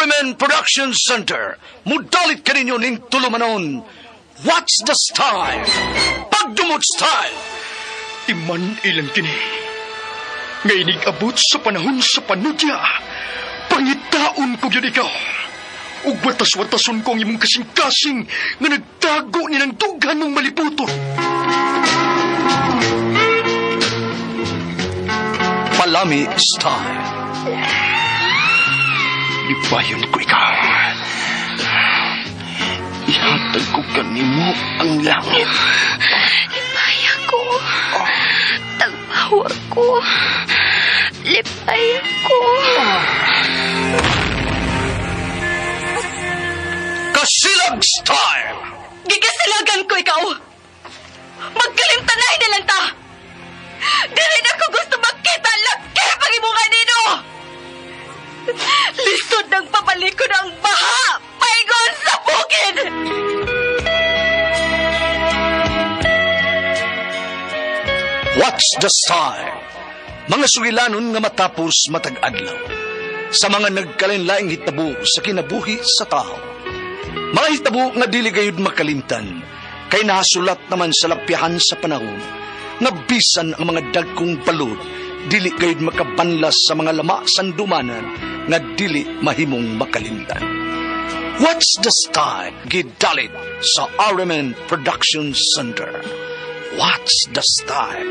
Arimen Production Center, mudalit ka ninyo ning tulumanon. What's the style? Pagdumot style! Iman ilang kini. Ngaynig abot sa panahon sa panudya. Pangitaon ko yun ikaw. Ug watas-watason ko ang imong kasing-kasing nga nagtago ni ng dugan ng malibuton. Palami style. Libayon ko ikaw. Ihatag ko kanimo ang langit. Lipaya ko. Tagpawa ko. Lipaya ko. Kasilag style. Gigasilagan ko ikaw. Magkalimtanay na lang ta. Dili na ko gusto makita laki pag imunga nino. Lisod ng pabalikod ang baha. Paigon sa bukid. What's the style? Mga sugilanon nga matapos matag-adlaw. Sa mga nagkalinlaing hitabo sa kinabuhi sa tao. Mga hitabo nga dili gayud makalimtan. Kay nasulat naman sa lapyahan sa panahon. Nga bisan ang mga dagkong balod. Dili gayud makabanlas sa mga lama sandumanan. Nga dili mahimong makalimtan. What's the style? Gidalit sa Arimen Production Center. What's the style?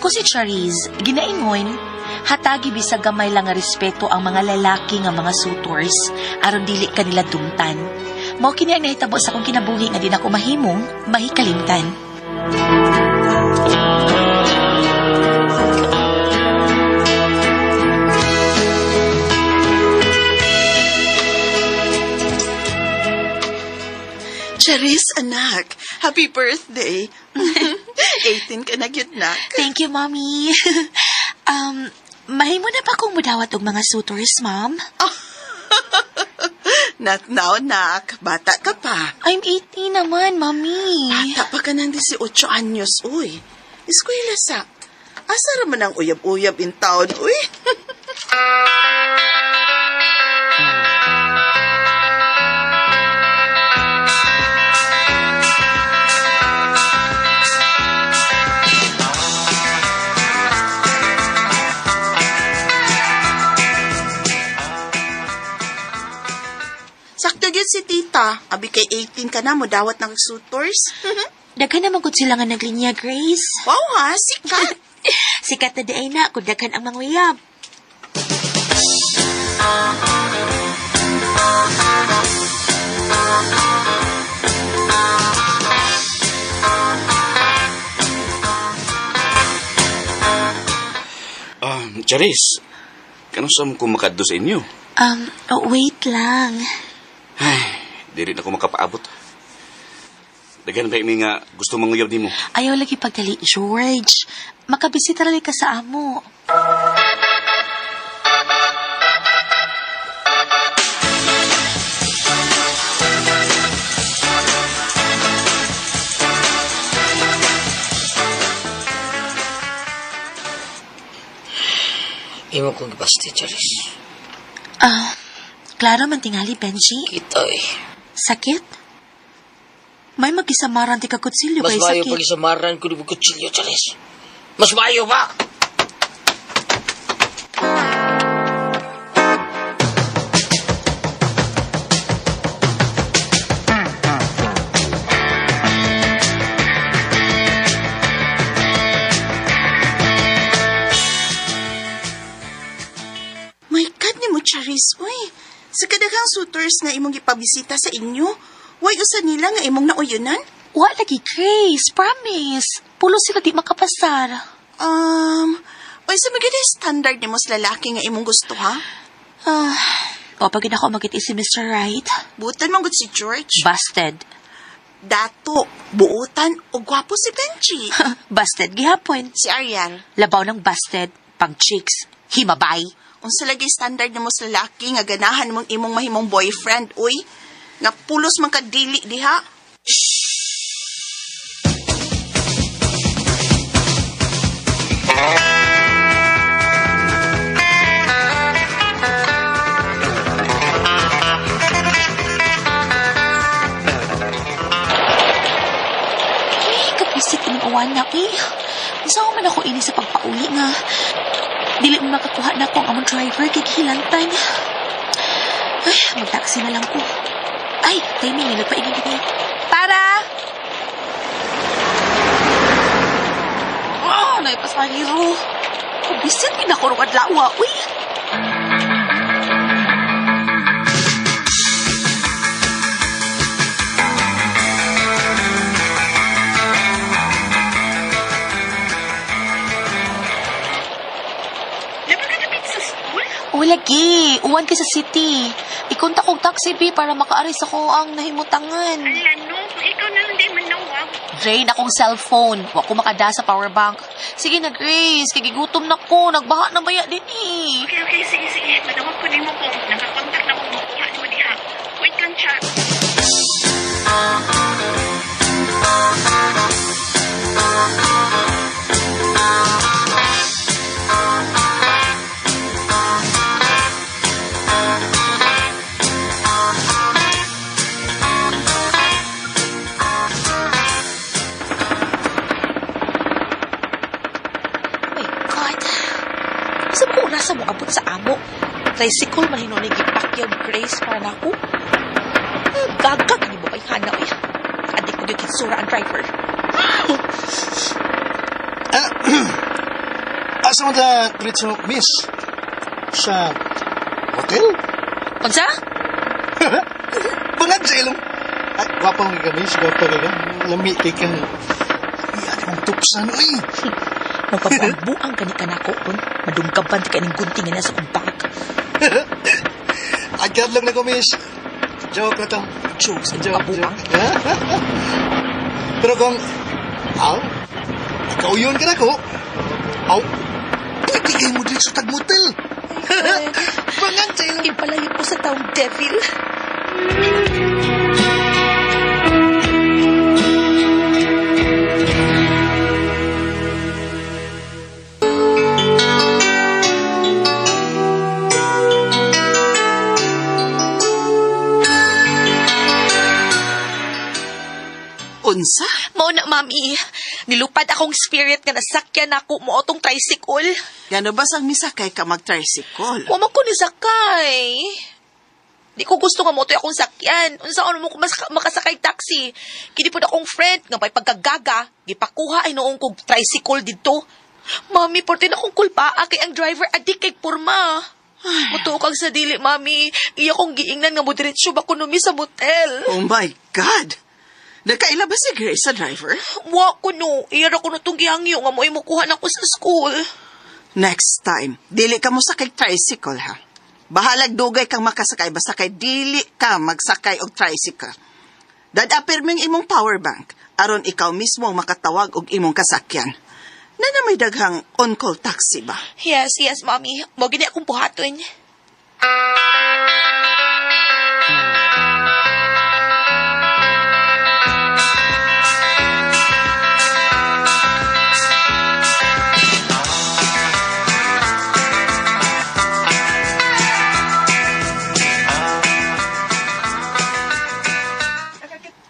Ako si Charisse, ginaingon, hatagi bisag gamay lang nga respeto ang mga lalaki nga mga suitors, aron dili kanila dumtan. Mao kini ang nahitabo sa akong kinabuhi nga di na ko mahimong mahikalimtan. Charisse, anak. Happy birthday. 18 ka na gyud nak. Thank you, Mommy. Mahimo na pa kong mudawat og mga suitors, Mom? Not now, nak. Bata ka pa. I'm 18 naman, Mommy. Bata pa ka ng 18 anyos, uy. Eskwela sa. Asa raman ang uyab-uyab in town, uy. Sakto gyud si tita. Abi kay 18 ka na mo dawat ng suitors. Daghan naman gud sila nga naglinya, Grace. Wow ha, sikat. Sikat na di ay na, kung daghan ang mga uyab. Charis, kanusam ko makadto sa inyo? Wait lang. Ay, dili na ko makapaabot. Dagan ba yung nga gusto manguyab nimo? Ayaw lagi pagdali, George. Makabisita rin ka sa amo. Imo kong gibasti, Charis. Klaro man tingali, Benji. Kitoy. Sakit? May mag-isamaran ti kakutsilyo Mas kay mayo sakit. pag isamaran ko ni kutsilyo, Charis. Mas mayo ba? My God ni mo, Charis, uy. Sa kadaghang suitors nga imong gipabisita sa inyo, way usa nila nga imong nauyunan? Wa lagi, Grace. Promise. Pulo sila di makapasar. Oy, sa maganda standard ni mo sa lalaki nga imong gusto, ha? O pag ako magiti si Mr. Right, Butan mong si George. busted. Dato, buutan, o gwapo si Benji. Busted gihapon. Si Ariel. Labaw ng busted, pang chicks, himabay. Unsa lagi standard na mo sa lalaki nga ganahan mong imong mahimong boyfriend, uy. Nga pulos man ka dili diha. Kapisit ng awan na, Saan man ako ini sa pagpauli nga. Dili mo makakuha na akong among driver kay Hilantan. Ay, mag-taxi na lang ko. Ay, timing, may nagpaingin din. Para! Naipas na hero. Kabisit, pinakurong adlawa, uy. O lagi, uwan ka sa city. Ikunta kong taxi B para makaaris ako ang nahimutangan. Ala, no. Kung ikaw na lang di manawag. Drain akong cellphone. Wa ko makada sa powerbank. Sige na, Grace. Kagigutom na ko. Nagbaha na baya din eh. Okay, sige. Madawag ko din mo kung nakakontak na kung makuha mo diha. Wait lang siya. My God. Sa mo oras mo abot sa amo. Tricycle man hinunig ipakyaw ni Grace para na ako. Gagag ni mo kay Hana. Adik ko yung kitsura ang driver. Asa mo ta, Gritso, miss? Sa hotel? Unsa? Bangag sa ilong. Ay, wapang ka, miss. Wapang ka. Lami, tika. Iyan mong tuksan, uy. Magpapabuang ka ni kanako ron. Madungkaban ka ng gunting na sa kumbag. Agad lang na ko, miss. Joke na to. Jokes, Joke. pabuang. Pero kung, ikaw yun ka na ko. Pwede kayo mo din sa tag-motel. Bangag sa ilong. Ipalayo ko sa taong devil. Unsa? Mao na, mami. Nilupad akong spirit nga nasakyan ako mo otong tricycle. Gano ba sang misakay ka mag-tricycle? Wa man ko ni sakay. Di ko gusto nga motoy akong sakyan. Unsa ano mo ko makasakay taxi. Kini pud akong friend nga may pagkagaga, gipakuha ay noong kog tricycle didto. Mami, porte na akong kulpa kay ang driver adik kay porma. Mutukag sa dili, mami. Iya kong giingnan nga mo diretsyo ba kuno mi sa motel. Oh my God! Nagkaila ba si Grace sa driver? Wa ko no. Iya ra ko no tong gihangyo nga mo imukuha na ko sa school. Next time, dili ka mo sakay tricycle, ha? Bahalag dugay kang makasakay, basta kay dili ka magsakay og tricycle. Dadapir ming imong power bank, aron ikaw mismo ang makatawag og imong kasakyan. Na may daghang on-call taxi ba? Yes, mami. Mo gini akong buhaton.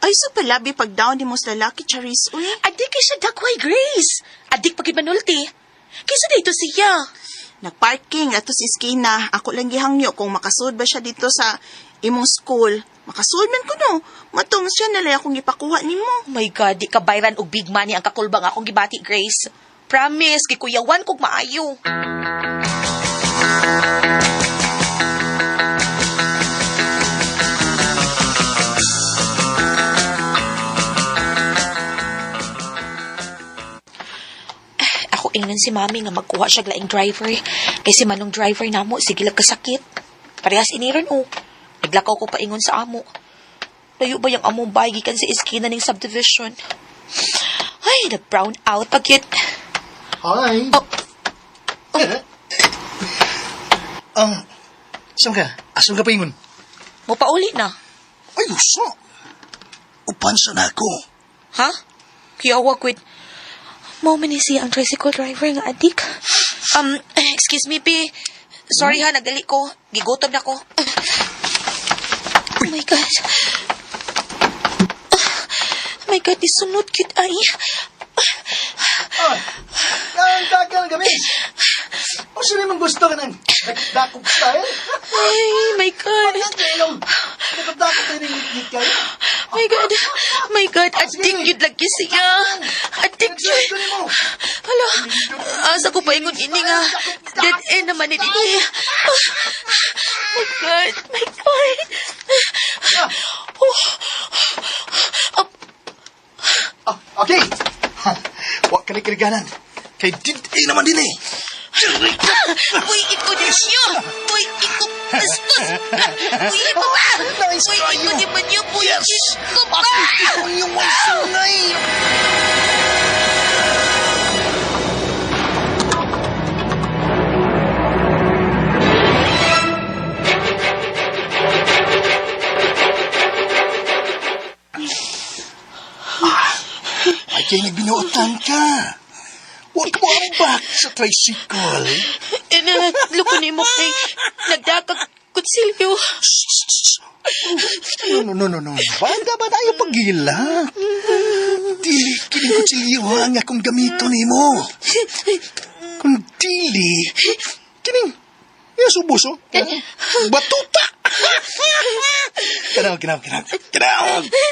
Ay, so palabi pag down ni mo sa lalaki, Charis, uy. Adik kay siya dakway, Grace. Adik pagid manulti. Kaysa dito siya. Nagparking ato si Skina. Ako lang gihangyo kung makasud ba siya dito sa imong school. Makasud man ko no. Matong siya nalay akong ipakuha nimo. Oh my God, di ka bayran og big money ang kakulbang akong gibati, Grace. Promise, gikuyawan kog maayo. Ingnan si mami nga magkuha siya laing driver. Kay si manong driver namo, sige lang kasakit. Parehas iniron, oh. Naglakaw ko paingon sa amo. Layo ba yung among bahay gikan sa iskina ng subdivision? Ay, nag-brown out pagkit. Hi. Oh. Saan ka? Asan ka pa ingon? Mupauli na. Ay, uso. Upansa na ako. Ha? Kiyawa, quit. Mau manisi ang tricycle driver nga adik. Excuse me, P. Sorry ha, nagdali ko. Gigutom na ko. Oh my God. Oh my God, isunod cute ay. Ang dagang gamis. O sino naman gusto ka ng dakop style? Ay, my God. Dakop tayo ng ngit kayo. My God. My God, adik yun lagi siya. Adik yun. Hala, asa ko pa ingon ini nga. Dead end naman ni Didi. My God, my God. Okay. Huwag ka nagkaliganan. Kay naman din eh. Uy, iko din siya. Uy, iko. Bastos. Uy, iko ba? Uy, iko din man niyo. Uy, iko ba? Ikaw yung masunay. Ay, kaya nagbinuotan ka. Huwag mo ambak sa tricycle. Loko ni mo kay nagdakag kutsilyo. No. Banda ba tayo pagila? Dili, kining kutsilyo ang akong gamito ni mo. Kung dili, kining, subuso. Batuta. Kanaw.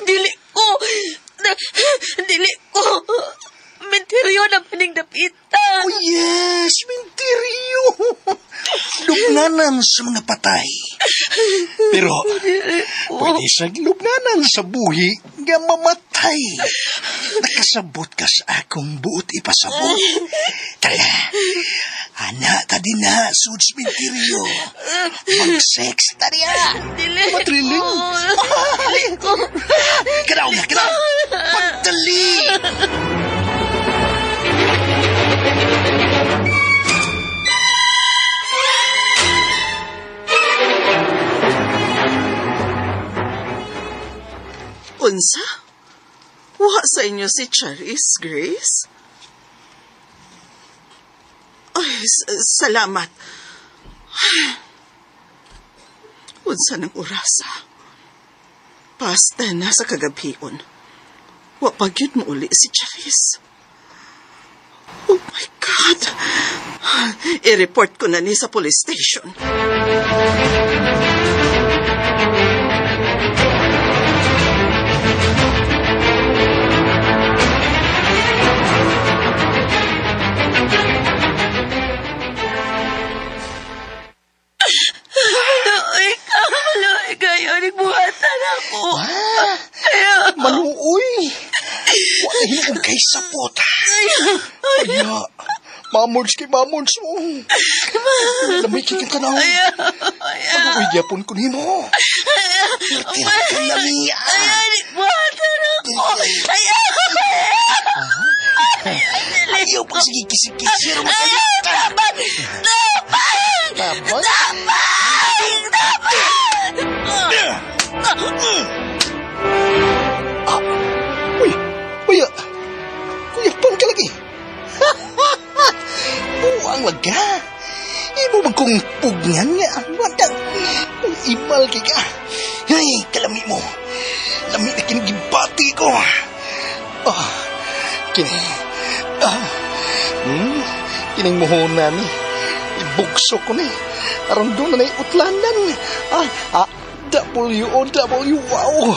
Dili ko. Dili ko. Menteryo na maning dapita. Oh yes, menteryo. Lubnanan sa mga patay. Pero, pwede sa lubnanan sa buhi nga mamatay. Nakasabot ka sa akong buot ipasabot. Tara, anak ta din na, suds menteryo. Mag-sex, tara. Dili. Matriling. Dili ko. Kanaw. Pagdali. Unsa? Wa sa inyo si Charis, Grace? Ay, salamat. Unsa ng orasa? Pasta na sa kagabion. Wa pa gyud mo uli si Charis. Oh my God. I-report ko na ni sa police station. Haloy kayo, nagbuhatan ako. Maluoy. Wala yung kay sapot. Kaya, mamons mo. Lamikin ka na. Maluoy yapon ko ni mo. Tira ka lami. Nagbuhatan ako. Ayaw pang sige kisig-kisir mo kayo. Tapos? Kuya, pang ka lagi. Buang laga. Imo magkong pugnan nga. Wadag. Imal kay ka. Ay, kalami mo. Lami na kinigibati ko. Kining muhunan ni. Ibugso ko ni. Aron doon na utlanan. W-O-W, wow.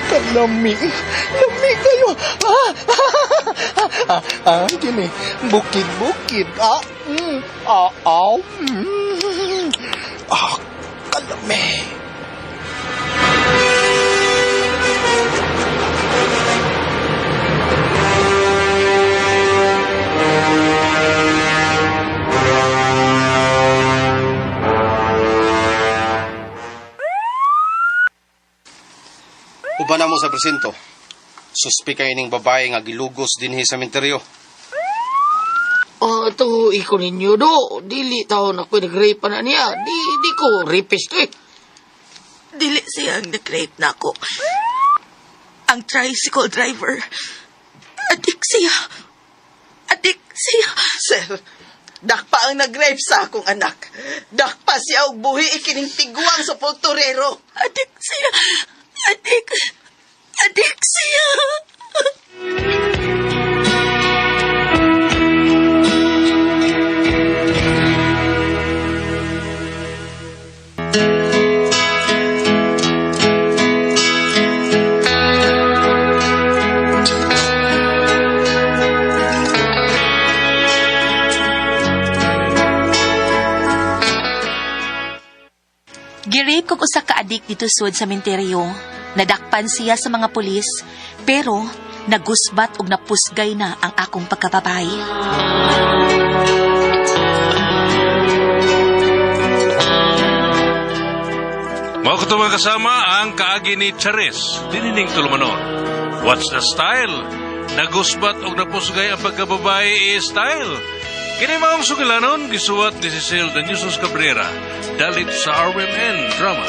Kalami kayo. Gini, bukid-bukid. Kalami. sa presinto. Suspika ining babae nga gilugos dinhi sa sementeryo. Ito, iko ninyo do. Dili tao na ko nag-rape na niya. Di ko rapist eh. Dili siya ang nag-rape na ako. Ang tricycle driver. Adik siya. Sir, dakpa ang nag-rape sa akong anak. Dakpa siya og buhi ikining tiguang sa pulturero. Adik siya. Adik siya. Girape kog usa ka adik dito sud sa sementeryo. Nadakpan siya sa mga pulis, pero nagusbat og napusgay na ang akong pagkababae. Mga katubang kasama ang kaagi ni Charis, dinining tulumanon. What's the style? Nagusbat og napusgay ang pagkababae style. Kini maong sugilanon, gisuwat ni Cecil de Jesus Cabrera, dalit sa RMN Drama.